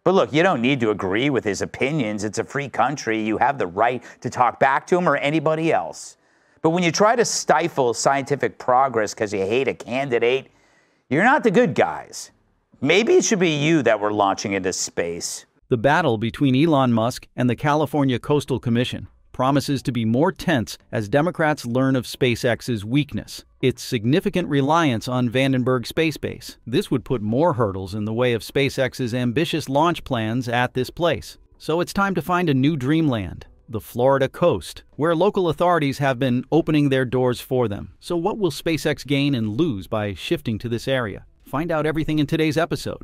But look, you don't need to agree with his opinions. It's a free country. You have the right to talk back to him or anybody else. But when you try to stifle scientific progress because you hate a candidate, you're not the good guys. Maybe it should be you that we're launching into space. The battle between Elon Musk and the California Coastal Commission promises to be more tense as Democrats learn of SpaceX's weakness, its significant reliance on Vandenberg Space Base. This would put more hurdles in the way of SpaceX's ambitious launch plans at this place. So it's time to find a new dreamland, the Florida coast, where local authorities have been opening their doors for them. So what will SpaceX gain and lose by shifting to this area? Find out everything in today's episode.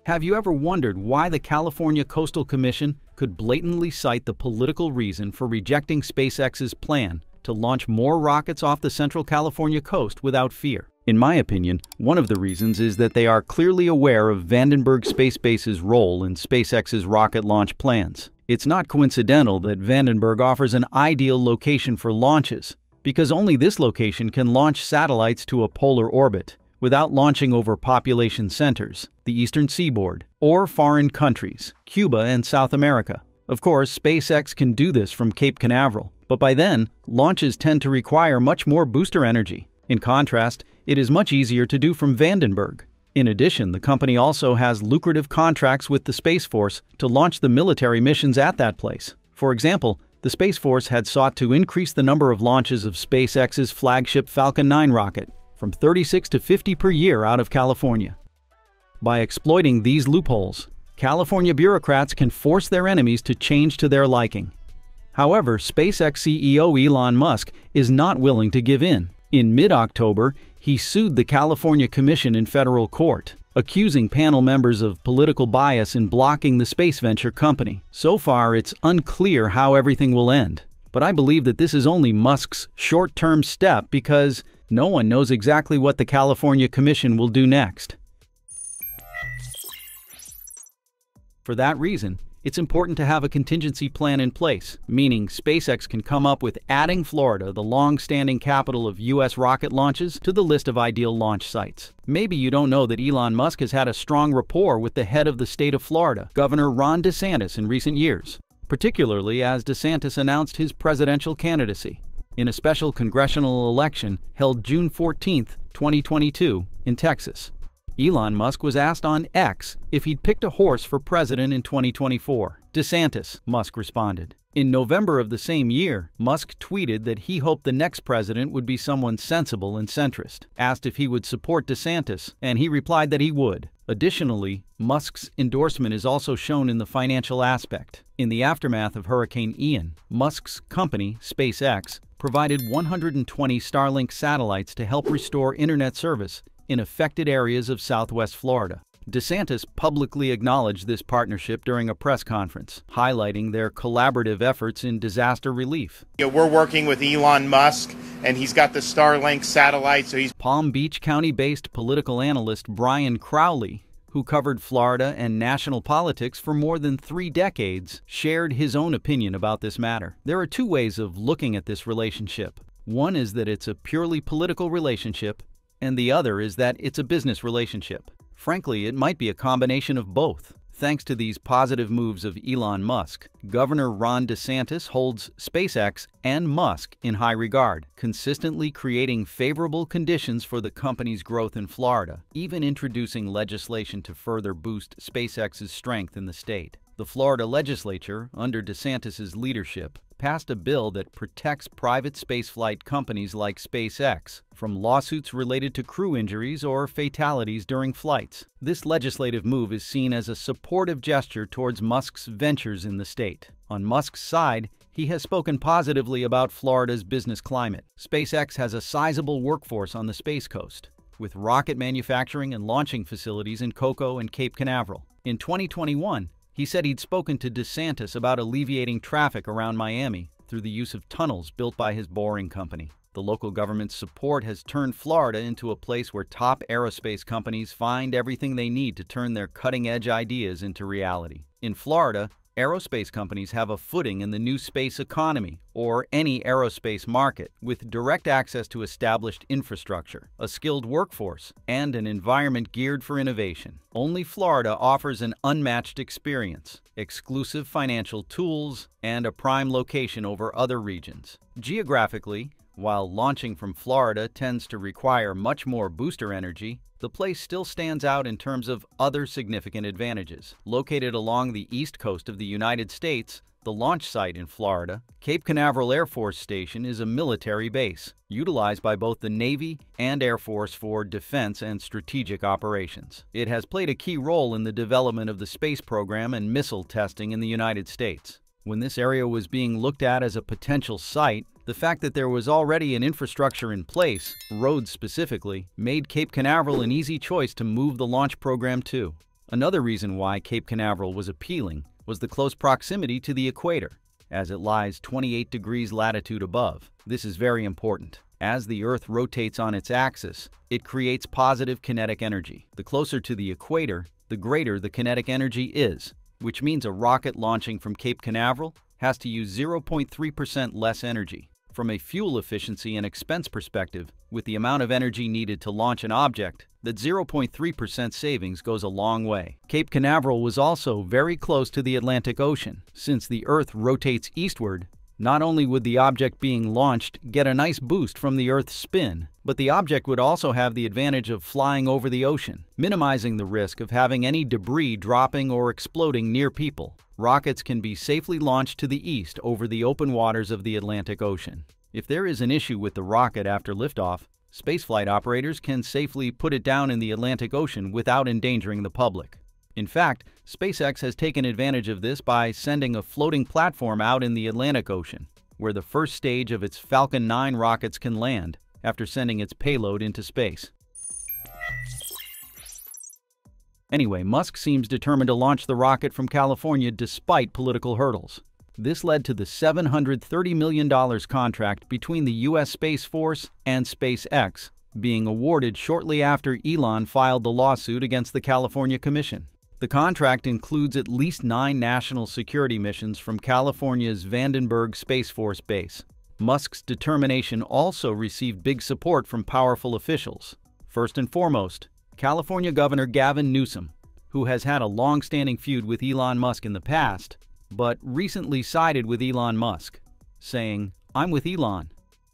Have you ever wondered why the California Coastal Commission could blatantly cite the political reason for rejecting SpaceX's plan to launch more rockets off the Central California coast without fear? In my opinion, one of the reasons is that they are clearly aware of Vandenberg Space Base's role in SpaceX's rocket launch plans. It's not coincidental that Vandenberg offers an ideal location for launches, because only this location can launch satellites to a polar orbit without launching over population centers, the eastern seaboard, or foreign countries, Cuba and South America. Of course, SpaceX can do this from Cape Canaveral, but by then, launches tend to require much more booster energy. In contrast, it is much easier to do from Vandenberg. In addition, the company also has lucrative contracts with the Space Force to launch the military missions at that place. For example, the Space Force had sought to increase the number of launches of SpaceX's flagship Falcon 9 rocket from 36 to 50 per year out of California. By exploiting these loopholes, California bureaucrats can force their enemies to change to their liking. However, SpaceX CEO Elon Musk is not willing to give in. In mid-October, he sued the California Commission in federal court, accusing panel members of political bias in blocking the space venture company. So far, it's unclear how everything will end. But I believe that this is only Musk's short-term step because no one knows exactly what the California Commission will do next. For that reason, it's important to have a contingency plan in place, meaning SpaceX can come up with adding Florida, the long-standing capital of U.S. rocket launches, to the list of ideal launch sites. Maybe you don't know that Elon Musk has had a strong rapport with the head of the state of Florida, Governor Ron DeSantis, in recent years, particularly as DeSantis announced his presidential candidacy in a special congressional election held June 14, 2022, in Texas. Elon Musk was asked on X if he'd picked a horse for president in 2024. DeSantis, Musk responded. In November of the same year, Musk tweeted that he hoped the next president would be someone sensible and centrist. Asked if he would support DeSantis, and he replied that he would. Additionally, Musk's endorsement is also shown in the financial aspect. In the aftermath of Hurricane Ian, Musk's company, SpaceX, provided 120 Starlink satellites to help restore internet service in affected areas of southwest Florida. DeSantis publicly acknowledged this partnership during a press conference, highlighting their collaborative efforts in disaster relief. We're working with Elon Musk, and he's got the Starlink satellite, so he's... Palm Beach County-based political analyst Brian Crowley, who covered Florida and national politics for more than 3 decades, shared his own opinion about this matter. There are 2 ways of looking at this relationship. One is that it's a purely political relationship, and the other is that it's a business relationship. Frankly, it might be a combination of both. Thanks to these positive moves of Elon Musk, Governor Ron DeSantis holds SpaceX and Musk in high regard, consistently creating favorable conditions for the company's growth in Florida, even introducing legislation to further boost SpaceX's strength in the state. The Florida legislature, under DeSantis's leadership, passed a bill that protects private spaceflight companies like SpaceX from lawsuits related to crew injuries or fatalities during flights. This legislative move is seen as a supportive gesture towards Musk's ventures in the state. On Musk's side, he has spoken positively about Florida's business climate. SpaceX has a sizable workforce on the Space Coast, with rocket manufacturing and launching facilities in Cocoa and Cape Canaveral. In 2021, he said he'd spoken to DeSantis about alleviating traffic around Miami through the use of tunnels built by his boring company. The local government's support has turned Florida into a place where top aerospace companies find everything they need to turn their cutting-edge ideas into reality. In Florida, Aerospace companies have a footing in the new space economy, or any aerospace market, with direct access to established infrastructure, a skilled workforce, and an environment geared for innovation. Only Florida offers an unmatched experience, exclusive financial tools, and a prime location over other regions. Geographically, while launching from Florida tends to require much more booster energy, the place still stands out in terms of other significant advantages. Located along the east coast of the United States, the launch site in Florida, Cape Canaveral Air Force Station is a military base, utilized by both the Navy and Air Force for defense and strategic operations. It has played a key role in the development of the space program and missile testing in the United States. When this area was being looked at as a potential site, the fact that there was already an infrastructure in place, roads specifically, made Cape Canaveral an easy choice to move the launch program to. Another reason why Cape Canaveral was appealing was the close proximity to the equator, as it lies 28 degrees latitude above. This is very important. As the Earth rotates on its axis, it creates positive kinetic energy. The closer to the equator, the greater the kinetic energy is, which means a rocket launching from Cape Canaveral has to use 0.3% less energy. From a fuel efficiency and expense perspective, with the amount of energy needed to launch an object, that 0.3% savings goes a long way. Cape Canaveral was also very close to the Atlantic Ocean. Since the Earth rotates eastward, not only would the object being launched get a nice boost from the Earth's spin, but the object would also have the advantage of flying over the ocean, minimizing the risk of having any debris dropping or exploding near people. Rockets can be safely launched to the east over the open waters of the Atlantic Ocean. If there is an issue with the rocket after liftoff, spaceflight operators can safely put it down in the Atlantic Ocean without endangering the public. In fact, SpaceX has taken advantage of this by sending a floating platform out in the Atlantic Ocean, where the first stage of its Falcon 9 rockets can land after sending its payload into space. Anyway, Musk seems determined to launch the rocket from California despite political hurdles. This led to the $730 million contract between the U.S. Space Force and SpaceX being awarded shortly after Elon filed the lawsuit against the California Commission. The contract includes at least 9 national security missions from California's Vandenberg Space Force Base. Musk's determination also received big support from powerful officials. First and foremost, California Governor Gavin Newsom, who has had a long-standing feud with Elon Musk in the past, but recently sided with Elon Musk, saying, "I'm with Elon."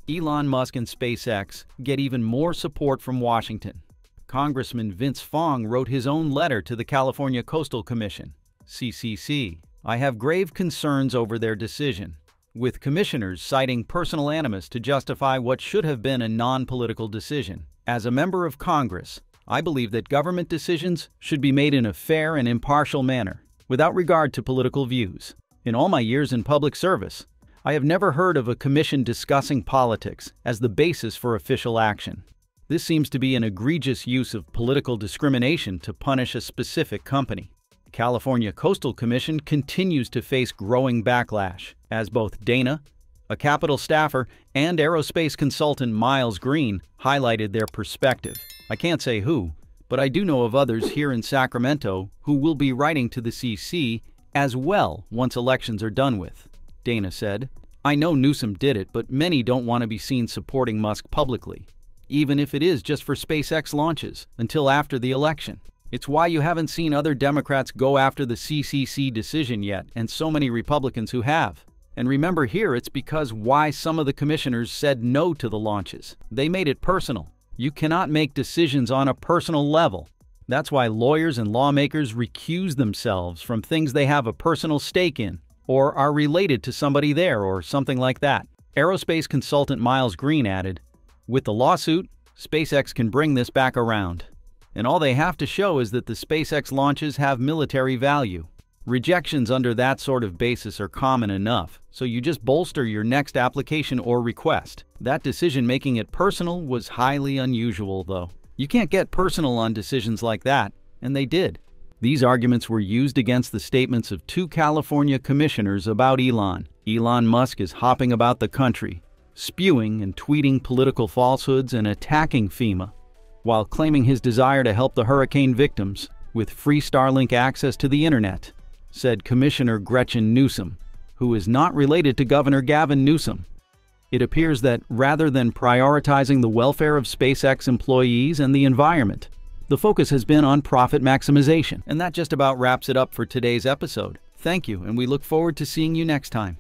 Elon Musk and SpaceX get even more support from Washington. Congressman Vince Fong wrote his own letter to the California Coastal Commission, CCC. "I have grave concerns over their decision," with commissioners citing personal animus to justify what should have been a non-political decision. "As a member of Congress, I believe that government decisions should be made in a fair and impartial manner, without regard to political views. In all my years in public service, I have never heard of a commission discussing politics as the basis for official action. This seems to be an egregious use of political discrimination to punish a specific company." The California Coastal Commission continues to face growing backlash, as both Dana, a Capitol staffer, and aerospace consultant Miles Green highlighted their perspective. I can't say who, but I do know of others here in Sacramento who will be writing to the CC as well once elections are done with. Dana said, "I know Newsom did it, but many don't want to be seen supporting Musk publicly, even if it is just for SpaceX launches, until after the election. It's why you haven't seen other Democrats go after the CCC decision yet, and so many Republicans who have. And remember here, it's because why some of the commissioners said no to the launches. They made it personal. You cannot make decisions on a personal level. That's why lawyers and lawmakers recuse themselves from things they have a personal stake in, or are related to somebody there, or something like that." Aerospace consultant Miles Green added, "With the lawsuit, SpaceX can bring this back around. And all they have to show is that the SpaceX launches have military value. Rejections under that sort of basis are common enough, so you just bolster your next application or request. That decision making it personal was highly unusual, though. You can't get personal on decisions like that, and they did." These arguments were used against the statements of 2 California commissioners about Elon. Elon Musk is hopping about the country, spewing and tweeting political falsehoods and attacking FEMA, while claiming his desire to help the hurricane victims with free Starlink access to the internet. said Commissioner Gretchen Newsom, who is not related to Governor Gavin Newsom. It appears that rather than prioritizing the welfare of SpaceX employees and the environment, the focus has been on profit maximization. And that just about wraps it up for today's episode. Thank you, and we look forward to seeing you next time.